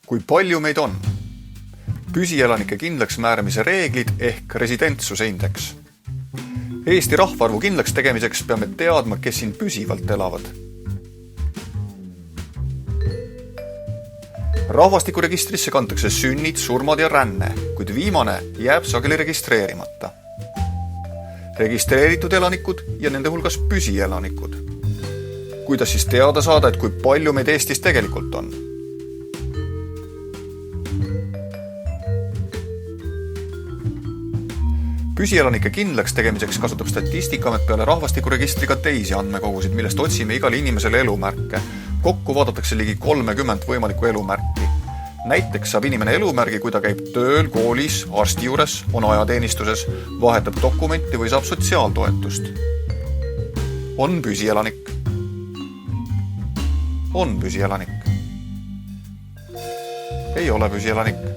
Kui palju meid on? Püsielanike kindlaks määramise reeglid ehk residentsuse indeks. Eesti rahvaarvu kindlaks tegemiseks peame teadma, kes siin püsivalt elavad. Rahvastikuregistrisse kantakse sünnid, surmad ja ränne, kuid viimane jääb sageli registreerimata. Registreeritud elanikud ja nende hulgas püsielanikud. Kuidas siis teada saada, et kui palju meid Eestis tegelikult on? Püsielanike kindlaks tegemiseks kasutab Statistikaamet peale rahvastikuregistri ka teisi andmekogusid, millest otsime igale inimesele elumärke. Kokku vaadatakse ligi 30 võimalikku elumärki. Näiteks saab inimene elumärgi, kui ta käib tööl, koolis, arsti juures, on ajateenistuses, vahetab dokumenti või saab sotsiaaltoetust. On püsielanik. On püsielanik. Ei ole püsielanik.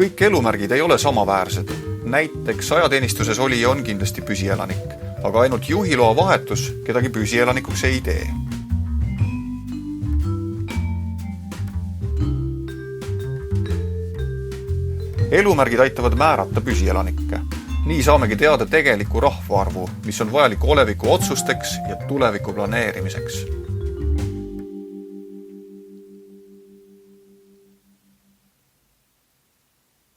Kõik elumärgid ei ole samaväärsed. Näiteks ajateenistuses olija on kindlasti püsielanik, aga ainult juhiloa vahetus kedagi püsielanikuks ei tee. Elumärgid aitavad määrata püsielanikke. Nii saamegi teada tegeliku rahvaarvu, mis on vajalik oleviku otsusteks ja tuleviku planeerimiseks.